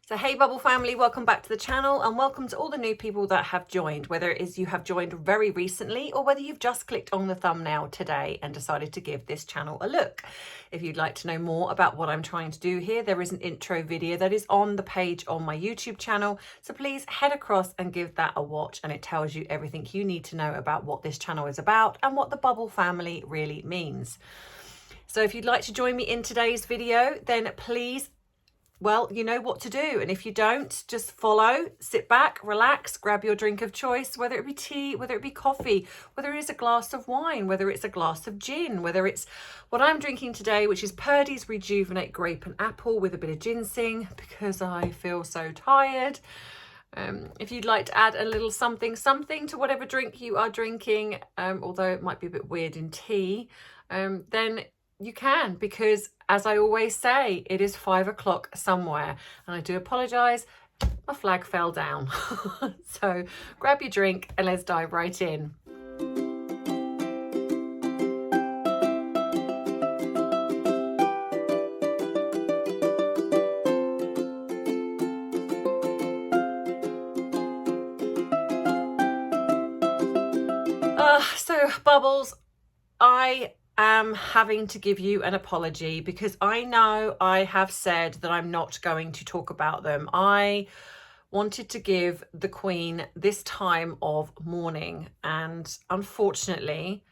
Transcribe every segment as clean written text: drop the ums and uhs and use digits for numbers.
So hey Bubble family, welcome back to the channel and welcome to all the new people that have joined, whether it is you have joined very recently or whether you've just clicked on the thumbnail today and decided to give this channel a look. If you'd like to know more about what I'm trying to do here, there is an intro video that is on the page on my YouTube channel, so please head across and give that a watch, and it tells you everything you need to know about what this channel is about and what the Bubble family really means. So if you'd like to join me in today's video, then please, well, you know what to do. And if you don't, just follow, sit back, relax, grab your drink of choice, whether it be tea, whether it be coffee, whether it is a glass of wine, whether it's a glass of gin, whether it's what I'm drinking today, which is Purdy's Rejuvenate Grape and Apple with a bit of ginseng because I feel so tired. If you'd like to add a little something to whatever drink you are drinking, although it might be a bit weird in tea, then you can, because as I always say, it is 5 o'clock somewhere, and I do apologize, my flag fell down. So grab your drink and let's dive right in. So Bubbles, I am having to give you an apology because I know I have said that I'm not going to talk about them. I wanted to give the Queen this time of mourning, and unfortunately,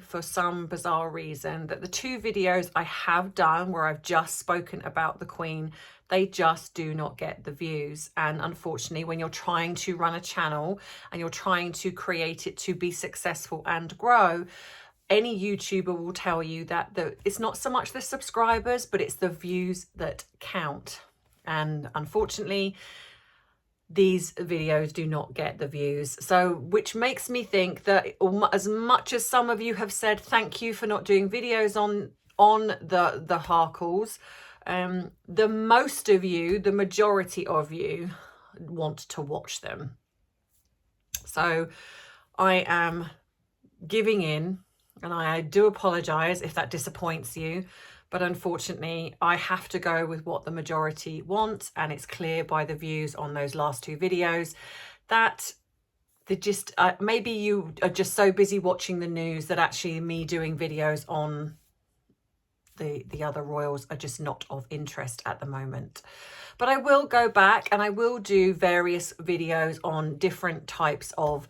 for some bizarre reason, that the two videos I have done where I've just spoken about the Queen, they just do not get the views. And unfortunately, when you're trying to run a channel and you're trying to create it to be successful and grow, any YouTuber will tell you that it's not so much the subscribers, but it's the views that count. And unfortunately, these videos do not get the views. So, which makes me think that as much as some of you have said thank you for not doing videos on the Harkles, the most of you, the majority of you, want to watch them. So I am giving in, and I do apologize if that disappoints you, but unfortunately I have to go with what the majority want, and it's clear by the views on those last two videos that they just maybe you are just so busy watching the news that actually me doing videos on the other royals are just not of interest at the moment. But I will go back and I will do various videos on different types of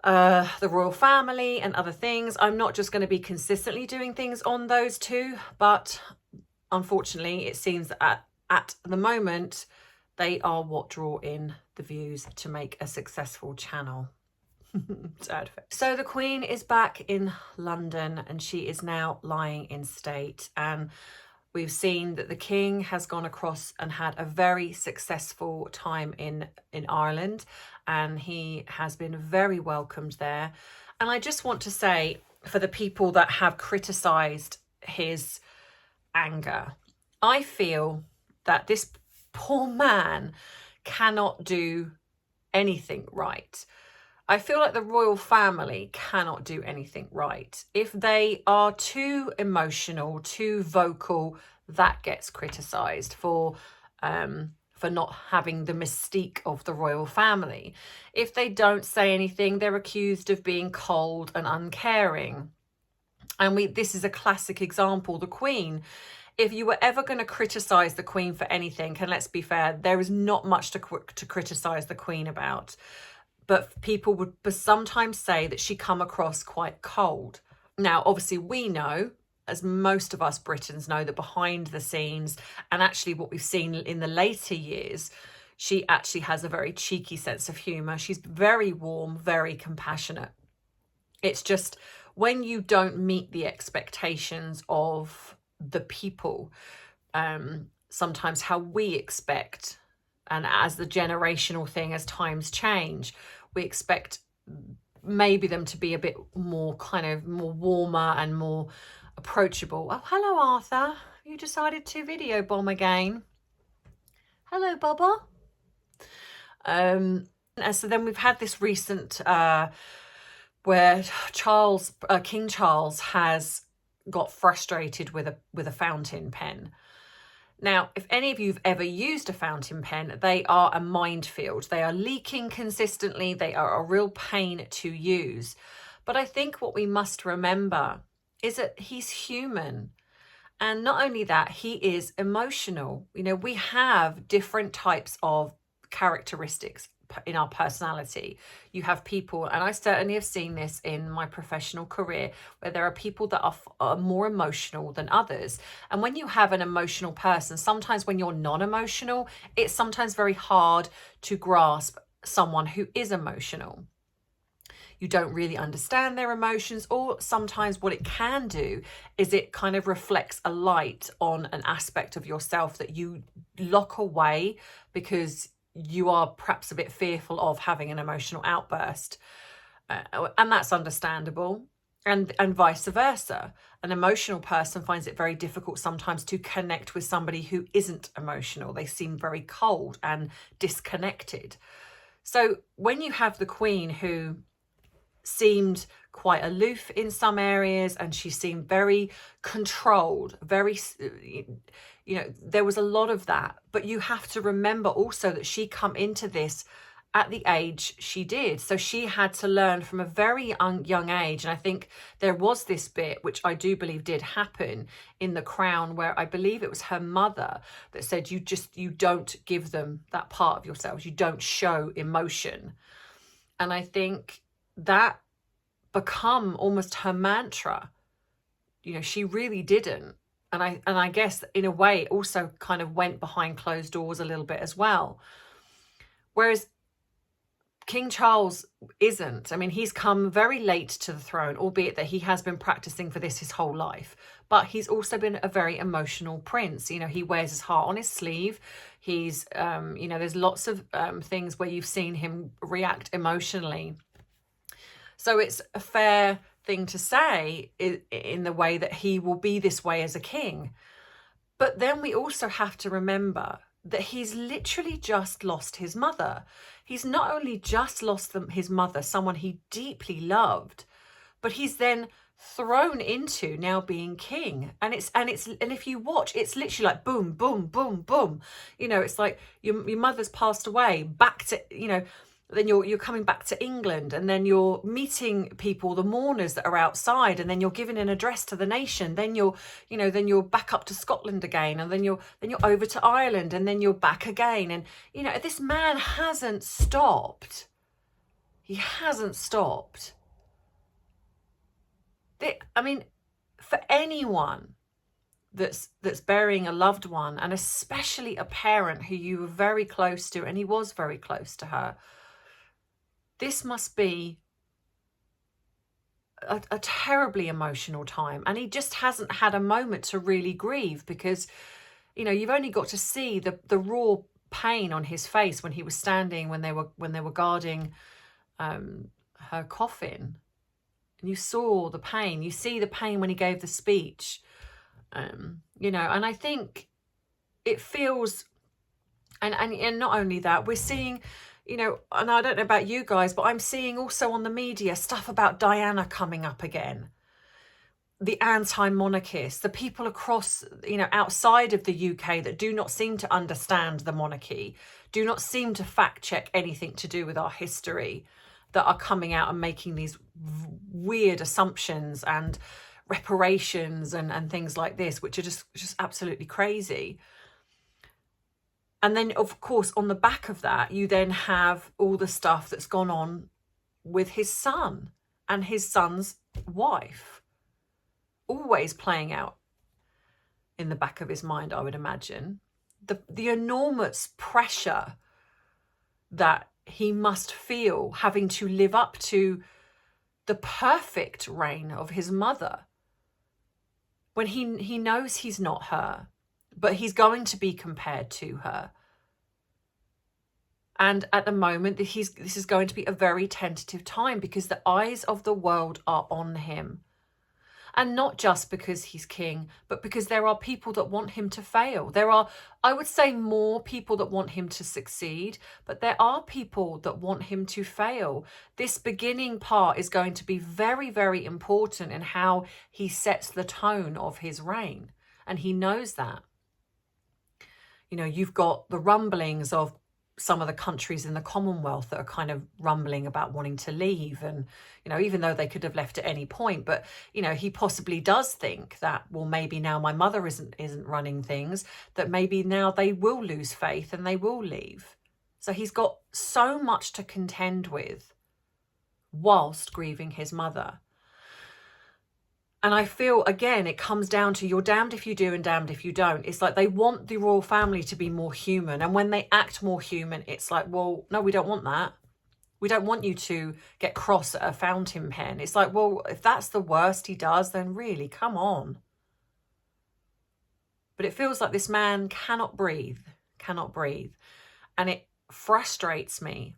the royal family and other things. I'm not just going to be consistently doing things on those two, but unfortunately it seems that at the moment they are what draw in the views to make a successful channel. Sad. So the Queen is back in London and she is now lying in state, and we've seen that the King has gone across and had a very successful time in Ireland, and he has been very welcomed there. And I just want to say, for the people that have criticised his anger, I feel that this poor man cannot do anything right. I feel like the royal family cannot do anything right. If they are too emotional, too vocal, that gets criticised for not having the mystique of the royal family. If they don't say anything, they're accused of being cold and uncaring. And this is a classic example, the Queen. If you were ever going to criticise the Queen for anything, and let's be fair, there is not much to criticise the Queen about. But people would sometimes say that she come across quite cold. Now, obviously, we know, as most of us Britons know, that behind the scenes, and actually what we've seen in the later years, she actually has a very cheeky sense of humour. She's very warm, very compassionate. It's just when you don't meet the expectations of the people, sometimes how we expect, and as the generational thing, as times change, we expect maybe them to be a bit more more warmer and more approachable. Oh, hello, Arthur. You decided to video bomb again. Hello, Bubba. And so then we've had this recent where King Charles has got frustrated with a fountain pen. Now, if any of you have ever used a fountain pen, they are a minefield. They are leaking consistently. They are a real pain to use. But I think what we must remember is that he's human. And not only that, he is emotional. You know, we have different types of characteristics in our personality. You have people, and I certainly have seen this in my professional career, where there are people that are more emotional than others. And when you have an emotional person, sometimes when you're non-emotional, it's sometimes very hard to grasp someone who is emotional. You don't really understand their emotions, or sometimes what it can do is it kind of reflects a light on an aspect of yourself that you lock away because you are perhaps a bit fearful of having an emotional outburst. And that's understandable. And vice versa. An emotional person finds it very difficult sometimes to connect with somebody who isn't emotional. They seem very cold and disconnected. So when you have the Queen, who seemed quite aloof in some areas, and she seemed very controlled, very, you know, there was a lot of that. But you have to remember also that she come into this at the age she did. So she had to learn from a very young age. And I think there was this bit, which I do believe did happen in The Crown, where I believe it was her mother that said, you don't give them that part of yourselves. You don't show emotion. And I think that become almost her mantra. You know, she really didn't. And I guess in a way it also kind of went behind closed doors a little bit as well. Whereas King Charles isn't. I mean, he's come very late to the throne, albeit that he has been practicing for this his whole life. But he's also been a very emotional prince. You know, he wears his heart on his sleeve. He's, you know, there's lots of things where you've seen him react emotionally. So it's a fair thing to say in the way that he will be this way as a king. But then we also have to remember that he's literally just lost his mother. He's not only just lost his mother, someone he deeply loved, but he's then thrown into now being king. And if you watch, it's literally like boom, boom, boom, boom. You know, it's like your mother's passed away, back to, you know, then you're coming back to England, and then you're meeting people, the mourners that are outside, and then you're giving an address to the nation. Then you're back up to Scotland again, and then you're over to Ireland, and then you're back again. And you know, this man hasn't stopped. He hasn't stopped. I mean, for anyone that's burying a loved one, and especially a parent who you were very close to, and he was very close to her, this must be a terribly emotional time. And he just hasn't had a moment to really grieve, because, you know, you've only got to see the raw pain on his face when he was standing, when they were guarding her coffin. And you saw the pain. You see the pain when he gave the speech. You know, and I think it feels, and not only that, we're seeing, you know, and I don't know about you guys, but I'm seeing also on the media stuff about Diana coming up again. The anti-monarchists, the people across, you know, outside of the UK that do not seem to understand the monarchy, do not seem to fact check anything to do with our history, that are coming out and making these weird assumptions and reparations and things like this, which are just absolutely crazy. And then, of course, on the back of that, you then have all the stuff that's gone on with his son and his son's wife, always playing out in the back of his mind, I would imagine. The enormous pressure that he must feel, having to live up to the perfect reign of his mother, when he knows he's not her, but he's going to be compared to her. And at the moment, this is going to be a very tentative time, because the eyes of the world are on him. And not just because he's king, but because there are people that want him to fail. There are, I would say, more people that want him to succeed, but there are people that want him to fail. This beginning part is going to be very, very important in how he sets the tone of his reign. And he knows that. You know, you've got the rumblings of some of the countries in the Commonwealth that are kind of rumbling about wanting to leave. And, you know, even though they could have left at any point, but, you know, he possibly does think that, well, maybe now my mother isn't running things, that maybe now they will lose faith and they will leave. So he's got so much to contend with whilst grieving his mother. And I feel, again, it comes down to you're damned if you do and damned if you don't. It's like they want the royal family to be more human. And when they act more human, it's like, well, no, we don't want that. We don't want you to get cross at a fountain pen. It's like, well, if that's the worst he does, then really, come on. But it feels like this man cannot breathe. And it frustrates me.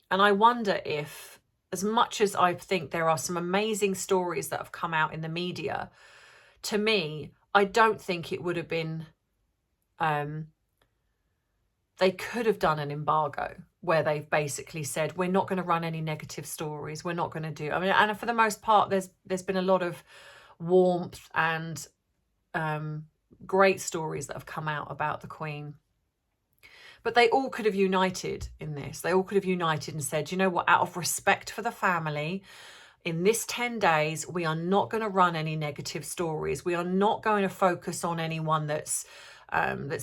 And I wonder if, as much as I think there are some amazing stories that have come out in the media, to me, I don't think it would have been, they could have done an embargo where they've basically said, we're not going to run any negative stories. We're not going to do, I mean, and for the most part, there's been a lot of warmth and great stories that have come out about the Queen. But they all could have united in this. They all could have united and said, you know what, out of respect for the family, in this 10 days, we are not going to run any negative stories. We are not going to focus on anyone that's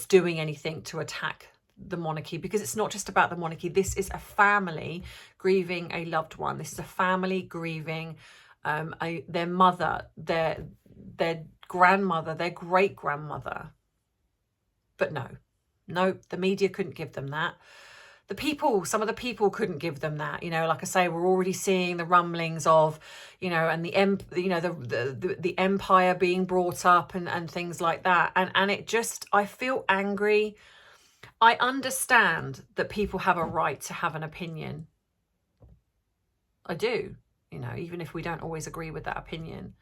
doing anything to attack the monarchy, because it's not just about the monarchy. This is a family grieving a loved one. This is a family grieving their mother, their grandmother, their great-grandmother. But no, the media couldn't give them that. The people, some of the people couldn't give them that. You know, like I say, we're already seeing the rumblings of, you know, and the empire being brought up and things like that. And it just, I feel angry. I understand that people have a right to have an opinion. I do, you know, even if we don't always agree with that opinion.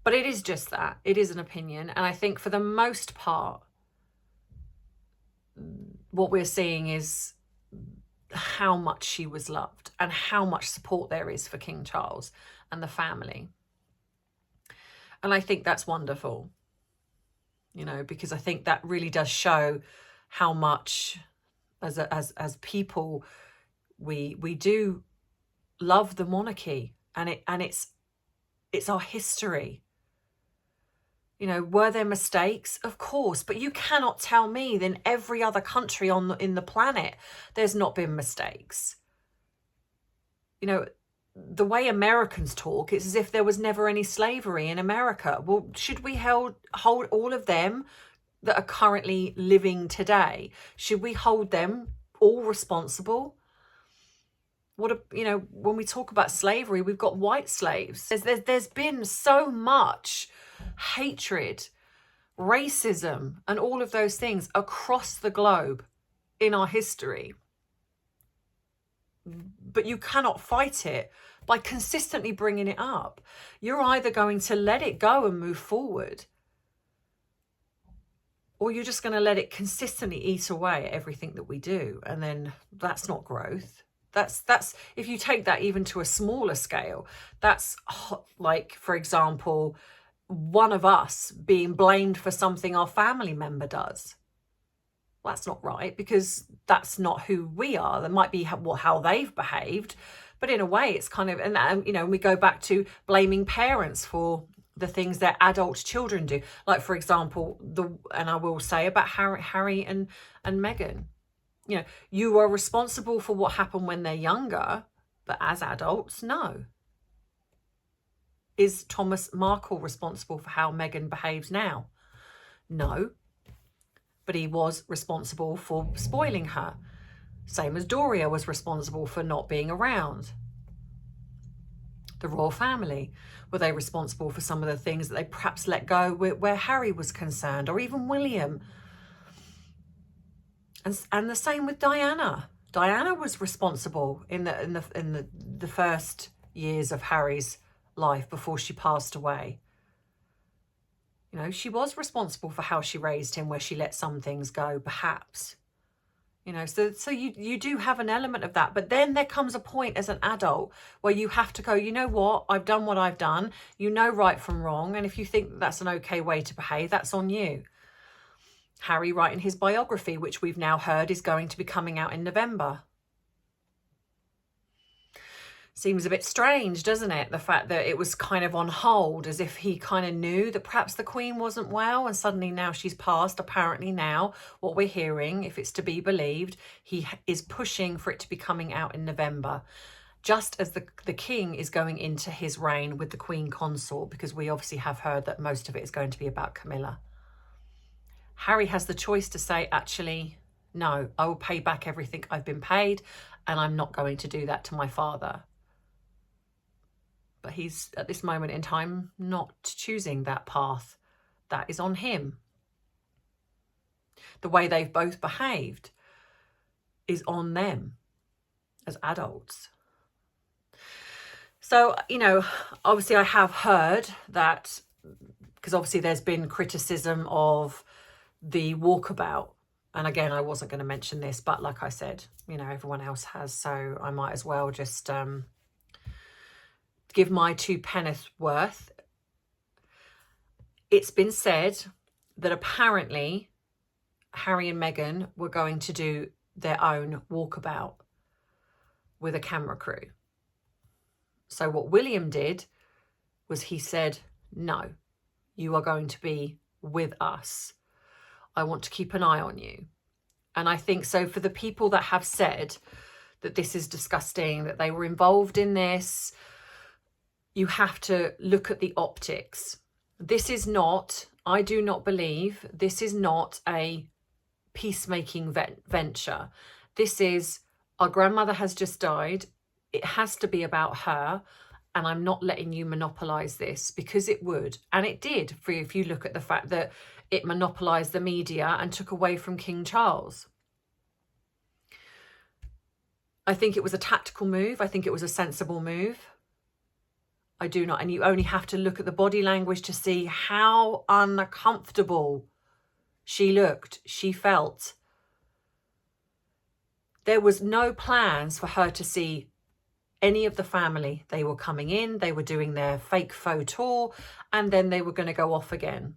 But it is just that. It is an opinion. And I think for the most part, what we're seeing is how much she was loved and how much support there is for King Charles and the family. And I think that's wonderful, you know, because I think that really does show how much as people we do love the monarchy, and it's our history. You know, were there mistakes? Of course, but you cannot tell me that in every other country in the planet there's not been mistakes. You know, the way Americans talk, it's as if there was never any slavery in America. Well, should we hold all of them that are currently living today? Should we hold them all responsible? You know, when we talk about slavery, we've got white slaves. There's been so much hatred, racism, and all of those things across the globe in our history. But you cannot fight it by consistently bringing it up. You're either going to let it go and move forward, or you're just going to let it consistently eat away at everything that we do. And then that's not growth. That's if you take that even to a smaller scale, that's like, for example, one of us being blamed for something our family member does. Well, that's not right, because that's not who we are. That might be how they've behaved, but in a way it's kind of, and you know, we go back to blaming parents for the things that adult children do. Like, for example, and I will say about Harry and Meghan. You know, you are responsible for what happened when they're younger, but as adults, no. Is Thomas Markle responsible for how Meghan behaves now? No. But he was responsible for spoiling her. Same as Doria was responsible for not being around. The royal family, were they responsible for some of the things that they perhaps let go where Harry was concerned, or even William? And the same with Diana. Diana was responsible in the first years of Harry's life before she passed away. You know, she was responsible for how she raised him, where she let some things go, perhaps. You know, so you do have an element of that. But then there comes a point as an adult where you have to go, you know what, I've done what I've done. You know right from wrong. And if you think that's an okay way to behave, that's on you. Harry writing his biography, which we've now heard is going to be coming out in November. Seems a bit strange, doesn't it? The fact that it was kind of on hold, as if he kind of knew that perhaps the Queen wasn't well, and suddenly now she's passed. Apparently now, what we're hearing, if it's to be believed, he is pushing for it to be coming out in November, just as the King is going into his reign with the Queen Consort, because we obviously have heard that most of it is going to be about Camilla. Harry has the choice to say, actually, no, I will pay back everything I've been paid, and I'm not going to do that to my father. But he's, at this moment in time, not choosing that path. That is on him. The way they've both behaved is on them as adults. So, you know, obviously I have heard that, because obviously there's been criticism of the walkabout. And again, I wasn't going to mention this, but like I said, you know, everyone else has. So I might as well just give my 2 pence worth. It's been said that apparently Harry and Meghan were going to do their own walkabout with a camera crew. So what William did was he said, no, you are going to be with us. I want to keep an eye on you. And I think so for the people that have said that this is disgusting, that they were involved in this, you have to look at the optics. This is not, I do not believe, this is not a peacemaking venture. This is, our grandmother has just died. It has to be about her. And I'm not letting you monopolise this, because it would. And it did, if you look at the fact that it monopolised the media and took away from King Charles. I think it was a tactical move. I think it was a sensible move. I do not. And you only have to look at the body language to see how uncomfortable she looked, she felt. There was no plans for her to see any of the family. They were coming in, they were doing their fake faux tour, and then they were going to go off again.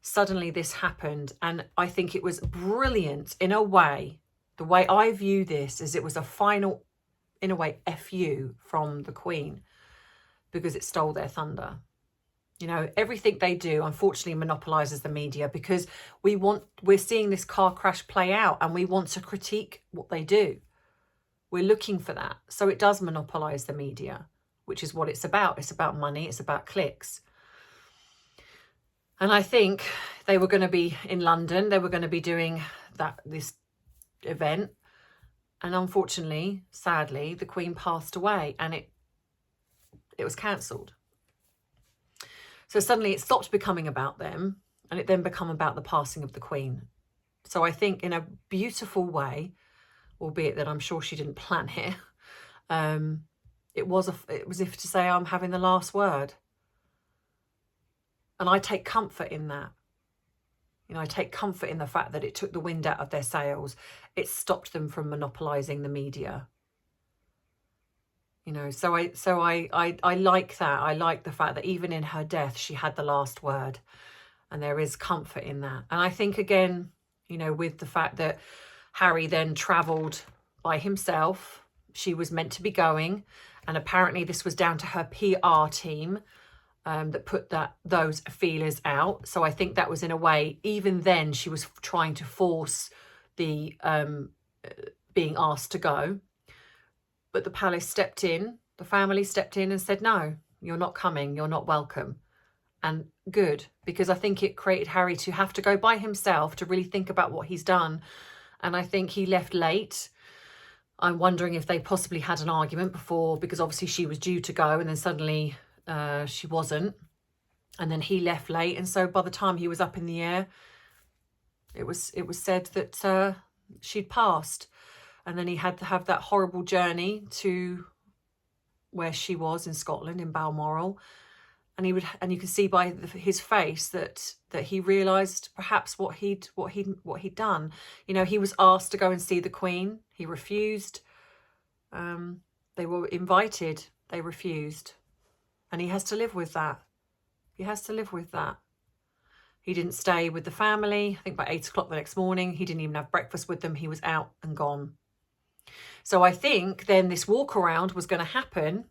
Suddenly this happened, and I think it was brilliant in a way. The way I view this is it was a final, in a way, FU from the Queen, because it stole their thunder. You know, everything they do, unfortunately, monopolises the media, because we're seeing this car crash play out, and we want to critique what they do. We're looking for that. So it does monopolise the media, which is what it's about. It's about money. It's about clicks. And I think they were going to be in London. They were going to be doing this event. And unfortunately, sadly, the Queen passed away, and it was cancelled. So suddenly it stopped becoming about them, and it then became about the passing of the Queen. So I think in a beautiful way, albeit that I'm sure she didn't plan it, it was as if to say, I'm having the last word. And I take comfort in that. You know, I take comfort in the fact that it took the wind out of their sails. It stopped them from monopolising the media. You know, so I like that. I like the fact that even in her death, she had the last word. And there is comfort in that. And I think, again, you know, with the fact that Harry then travelled by himself, she was meant to be going. And apparently this was down to her PR team that put those feelers out. So I think that was, in a way, even then she was trying to force the being asked to go. But the palace stepped in, the family stepped in and said, no, you're not coming, you're not welcome. And good, because I think it created Harry to have to go by himself to really think about what he's done. And I think he left late. I'm wondering if they possibly had an argument before, because obviously she was due to go and then suddenly she wasn't. And then he left late. And so by the time he was up in the air, it was said that she'd passed. And then he had to have that horrible journey to where she was in Scotland, in Balmoral. And you can see by his face that he realised perhaps what he'd done. You know, he was asked to go and see the Queen. He refused. They were invited. They refused. And he has to live with that. He has to live with that. He didn't stay with the family. I think by 8 o'clock the next morning, he didn't even have breakfast with them. He was out and gone. So I think then this walk around was going to happen.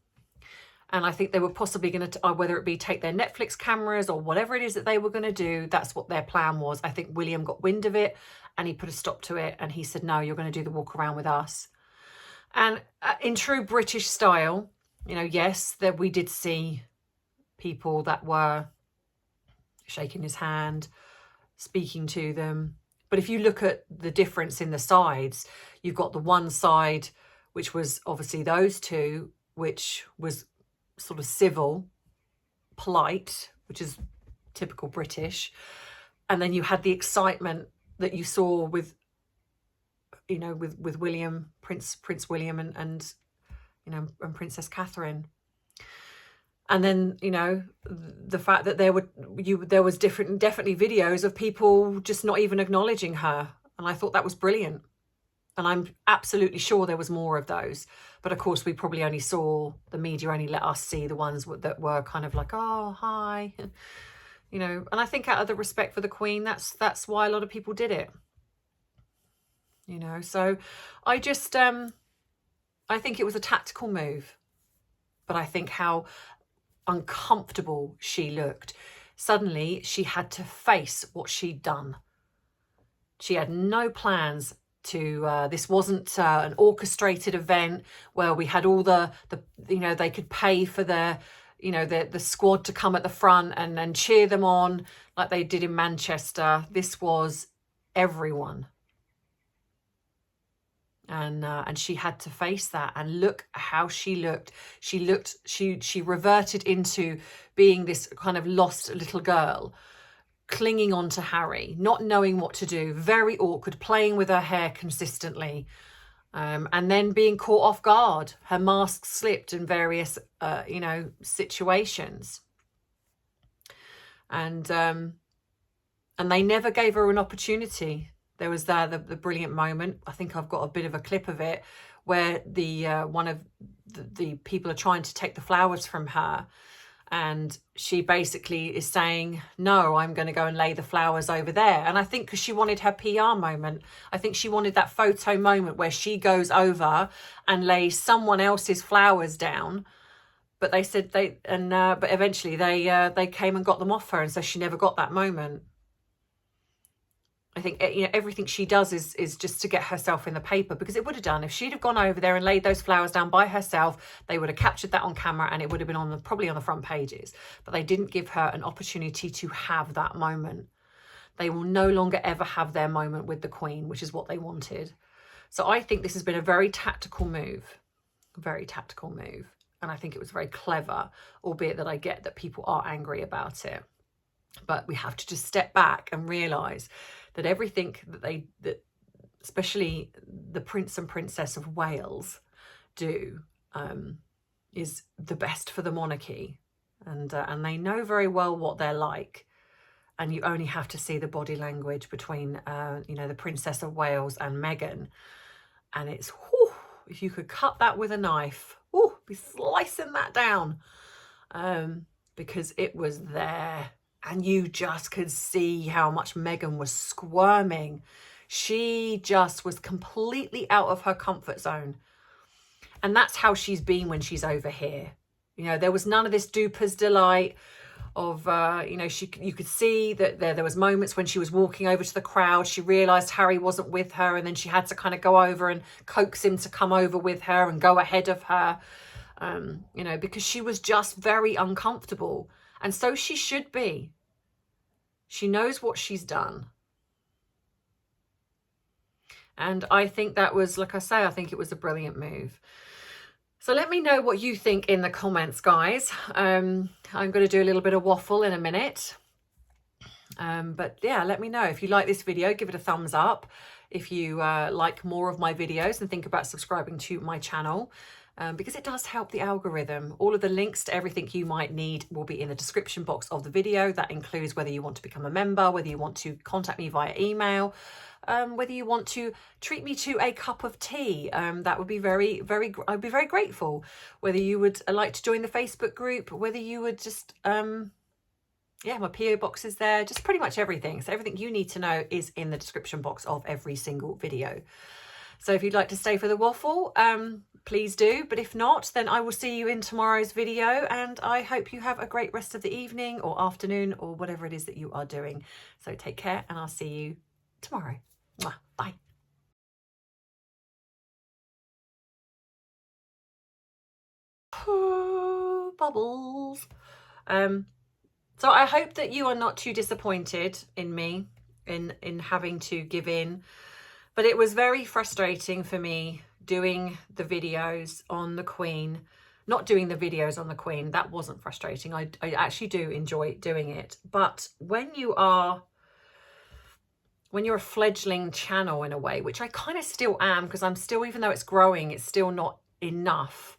And I think they were possibly going to, whether it be take their Netflix cameras or whatever it is that they were going to do, that's what their plan was. I think William got wind of it and he put a stop to it. And he said, no, you're going to do the walk around with us. And in true British style, you know, yes, that we did see people that were shaking his hand, speaking to them. But if you look at the difference in the sides, you've got the one side, which was obviously those two, which was sort of civil, polite, which is typical British. And then you had the excitement that you saw with, you know, with William, Prince William and you know, and Princess Catherine. And then, you know, the fact that there was definitely videos of people just not even acknowledging her. And I thought that was brilliant. And I'm absolutely sure there was more of those. But of course, we probably only saw, the media only let us see the ones that were kind of like, oh, hi. You know, and I think out of the respect for the Queen, that's why a lot of people did it. You know, so I just, I think it was a tactical move. But I think how uncomfortable she looked. Suddenly, she had to face what she'd done. She had no plans to, this wasn't an orchestrated event where we had all the you know, they could pay for the, you know, the squad to come at the front and cheer them on like they did in Manchester. This was everyone. And she had to face that, and look how she looked. She reverted into being this kind of lost little girl, clinging on to Harry, not knowing what to do, very awkward, playing with her hair consistently, and then being caught off guard. Her mask slipped in various, you know, situations. And they never gave her an opportunity. There was the brilliant moment, I think I've got a bit of a clip of it, where the one of the people are trying to take the flowers from her. And she basically is saying, no, I'm going to go and lay the flowers over there. And I think because she wanted her PR moment, I think she wanted that photo moment where she goes over and lays someone else's flowers down. But they said but eventually they came and got them off her. And so she never got that moment. I think, you know, everything she does is just to get herself in the paper, because it would have done if she'd have gone over there and laid those flowers down by herself. They would have captured that on camera and it would have been probably on the front pages. But they didn't give her an opportunity to have that moment. They will no longer ever have their moment with the Queen, which is what they wanted. So I think this has been a very tactical move, and I think it was very clever, albeit that I get that people are angry about it. But we have to just step back and realise that everything that especially the Prince and Princess of Wales do is the best for the monarchy. And they know very well what they're like. And you only have to see the body language between, you know, the Princess of Wales and Meghan. And it's, whew, if you could cut that with a knife, whew, be slicing that down. Because it was there. And you just could see how much Meghan was squirming. She just was completely out of her comfort zone. And that's how she's been when she's over here. You know, there was none of this duper's delight of, you know, you could see that there was moments when she was walking over to the crowd. She realised Harry wasn't with her, and then she had to kind of go over and coax him to come over with her and go ahead of her, you know, because she was just very uncomfortable. And so she should be. She knows what she's done. And I think that was, like I say, I think it was a brilliant move. So let me know what you think in the comments, guys. I'm going to do a little bit of waffle in a minute. But yeah, let me know. If you like this video, give it a thumbs up. If you like more of my videos, and think about subscribing to my channel. Because it does help the algorithm. All of the links to everything you might need will be in the description box of the video. That includes whether you want to become a member, whether you want to contact me via email, whether you want to treat me to a cup of tea. That would be I'd be very grateful. Whether you would like to join the Facebook group, whether you would just, yeah, my PO box is there, just pretty much everything. So everything you need to know is in the description box of every single video. So if you'd like to stay for the waffle, please do. But if not, then I will see you in tomorrow's video. And I hope you have a great rest of the evening or afternoon or whatever it is that you are doing. So take care and I'll see you tomorrow. Mwah. Bye. Bubbles. So I hope that you are not too disappointed in me in having to give in. But it was very frustrating for me doing the videos on the Queen. Not doing the videos on the Queen, that wasn't frustrating. I actually do enjoy doing it. But when you're a fledgling channel in a way, which I kind of still am, because I'm still, even though it's growing, it's still not enough.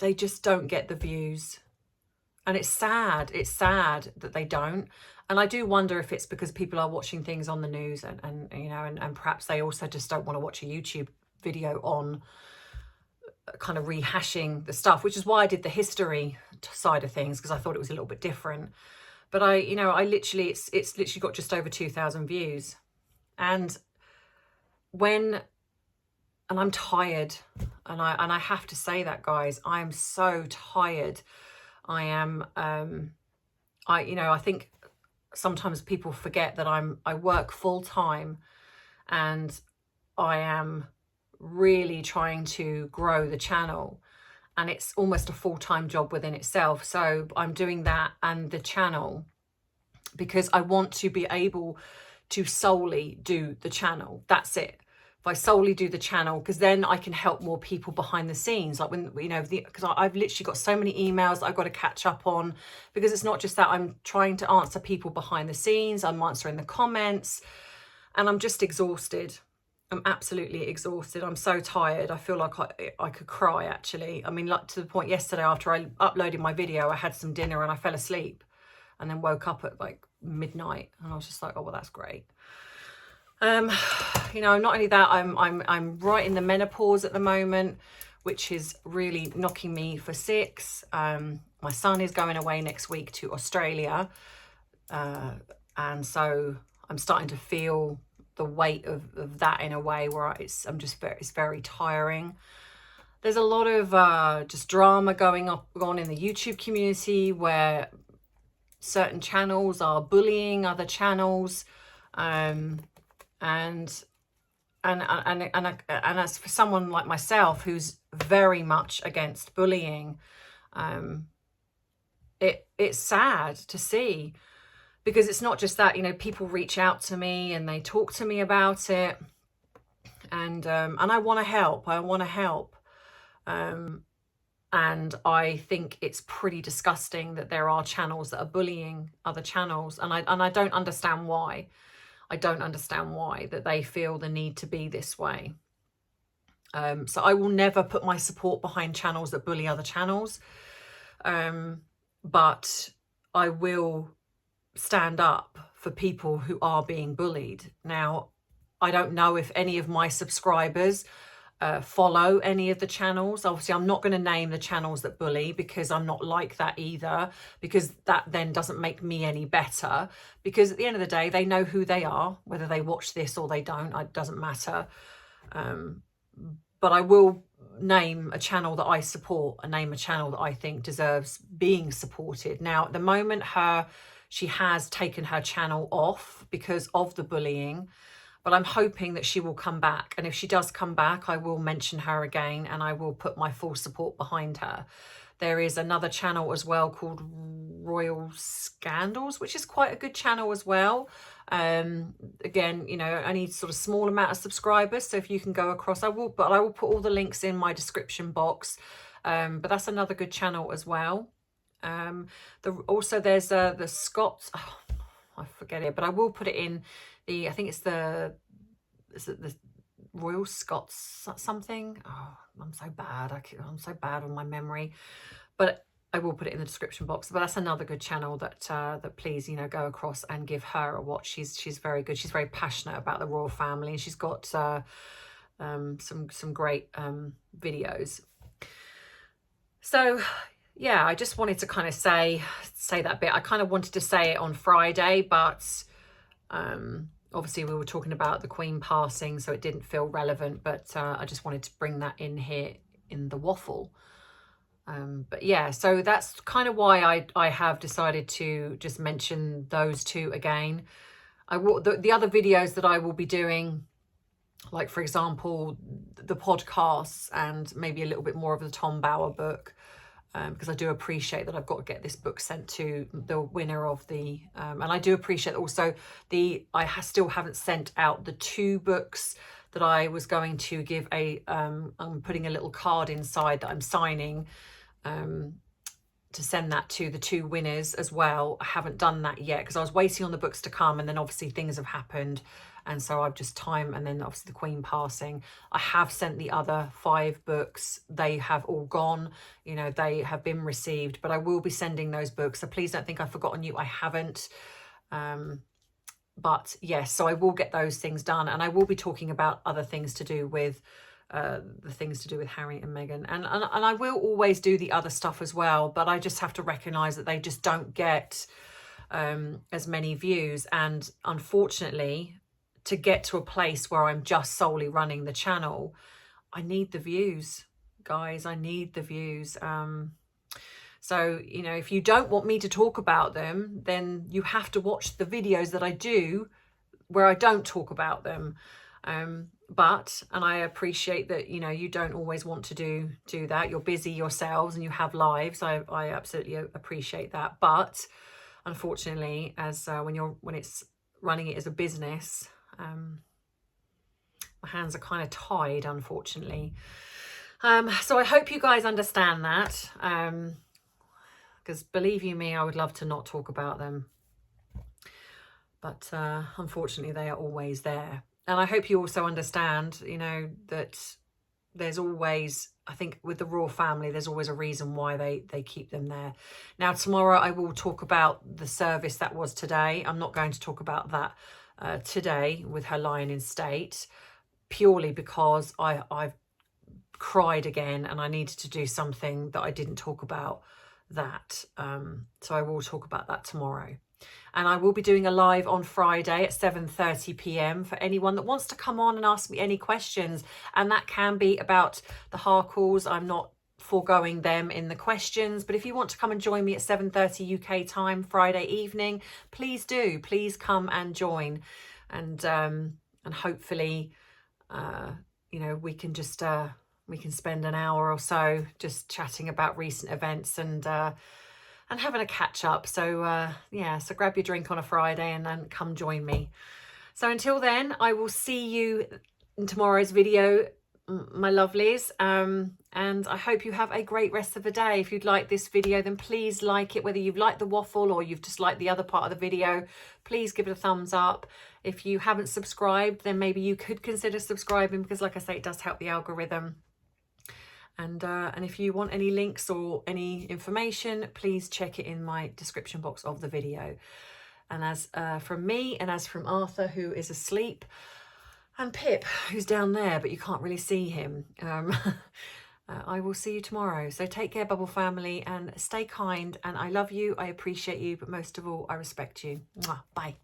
They just don't get the views. And it's sad. It's sad that they don't. And I do wonder if it's because people are watching things on the news and you know, and perhaps they also just don't want to watch a YouTube video on kind of rehashing the stuff, which is why I did the history side of things, because I thought it was a little bit different. But I literally, it's literally got just over 2,000 views. And I'm tired, and I have to say that, guys, I'm so tired. I am, I think sometimes people forget that I work full time, and I am really trying to grow the channel, and it's almost a full-time job within itself. So I'm doing that and the channel because I want to be able to solely do the channel. That's it. If I solely do the channel, because then I can help more people behind the scenes. Like when, you know, because I've literally got so many emails that I've got to catch up on, because it's not just that I'm trying to answer people behind the scenes, I'm answering the comments, and I'm just exhausted. I'm absolutely exhausted. I'm so tired. I feel like I could cry, actually. I mean, like to the point yesterday after I uploaded my video, I had some dinner and I fell asleep and then woke up at like midnight, and I was just like, oh, well, that's great. You know, not only that, I'm right in the menopause at the moment, which is really knocking me for six. My son is going away next week to Australia, and so I'm starting to feel the weight of that in a way where it's very tiring. There's a lot of just drama going on in the YouTube community where certain channels are bullying other channels, and as for someone like myself who's very much against bullying, it's sad to see, because it's not just that, you know, people reach out to me and they talk to me about it, and I want to help. And I think it's pretty disgusting that there are channels that are bullying other channels, and I don't understand why. I don't understand why that they feel the need to be this way. So I will never put my support behind channels that bully other channels, but I will stand up for people who are being bullied. Now, I don't know if any of my subscribers follow any of the channels. Obviously, I'm not going to name the channels that bully, because I'm not like that either, because that then doesn't make me any better, because at the end of the day, they know who they are, whether they watch this or they don't, it doesn't matter. But I will name a channel that I support and name a channel that I think deserves being supported. Now, at the moment, she has taken her channel off because of the bullying, but I'm hoping that she will come back. And if she does come back, I will mention her again and I will put my full support behind her. There is another channel as well called Royal Scandals, which is quite a good channel as well. Again, you know, only sort of small amount of subscribers. So if you can go across, I will put all the links in my description box. But that's another good channel as well. Also there's the Scots, oh, I forget it, but I will put it in I think it's the Royal Scots something. Oh, I'm so bad. I'm so bad with my memory, but I will put it in the description box. But that's another good channel that please, you know, go across and give her a watch. She's very good. She's very passionate about the royal family, and she's got some great videos. So yeah, I just wanted to kind of say that bit. I kind of wanted to say it on Friday, but obviously we were talking about the Queen passing, so it didn't feel relevant, but I just wanted to bring that in here in the waffle. But yeah, so that's kind of why I have decided to just mention those two again. I will, the other videos that I will be doing, like for example, the podcasts and maybe a little bit more of the Tom Bower book, because I do appreciate that I've got to get this book sent to the winner of the, and I do appreciate also I still haven't sent out the 2 books that I was going to give I'm putting a little card inside that I'm signing, to send that to the 2 winners as well. I haven't done that yet because I was waiting on the books to come, and then obviously things have happened, and so I've just and then obviously the Queen passing. I have sent the other 5 books. They have all gone, you know, they have been received, but I will be sending those books, so please don't think I've forgotten you. I haven't. But yes, so I will get those things done, and I will be talking about other things to do with the things to do with Harry and Meghan, and I will always do the other stuff as well, but I just have to recognize that they just don't get as many views, and unfortunately, to get to a place where I'm just solely running the channel, I need the views, guys. I need the views. So, you know, if you don't want me to talk about them, then you have to watch the videos that I do where I don't talk about them. But, and I appreciate that, you know, you don't always want to do that. You're busy yourselves and you have lives. I absolutely appreciate that. But unfortunately, as when it's running it as a business, my hands are kind of tied, unfortunately. So I hope you guys understand that. Because believe you me, I would love to not talk about them. But unfortunately, they are always there. And I hope you also understand, you know, that there's always, I think with the royal family, there's always a reason why they keep them there. Now, tomorrow I will talk about the service that was today. I'm not going to talk about that today with her lying in state, purely because I've cried again and I needed to do something that I didn't talk about that. So I will talk about that tomorrow. And I will be doing a live on Friday at 7:30 p.m. for anyone that wants to come on and ask me any questions. And that can be about the Harkles. I'm not foregoing them in the questions. But if you want to come and join me at 7:30 UK time, Friday evening, please do. Please come and join. And hopefully, you know, we can just, we can spend an hour or so just chatting about recent events and having a catch up. So yeah, so grab your drink on a Friday and then come join me. So until then, I will see you in tomorrow's video, my lovelies. And I hope you have a great rest of the day. If you'd like this video, then please like it. Whether you've liked the waffle or you've just liked the other part of the video, please give it a thumbs up. If you haven't subscribed, then maybe you could consider subscribing, because like I say, it does help the algorithm. And if you want any links or any information, please check it in my description box of the video. And as from me, and as from Arthur, who is asleep, and Pip, who's down there, but you can't really see him, I will see you tomorrow. So take care, Bubble family, and stay kind. And I love you, I appreciate you, but most of all, I respect you. Mwah. Bye.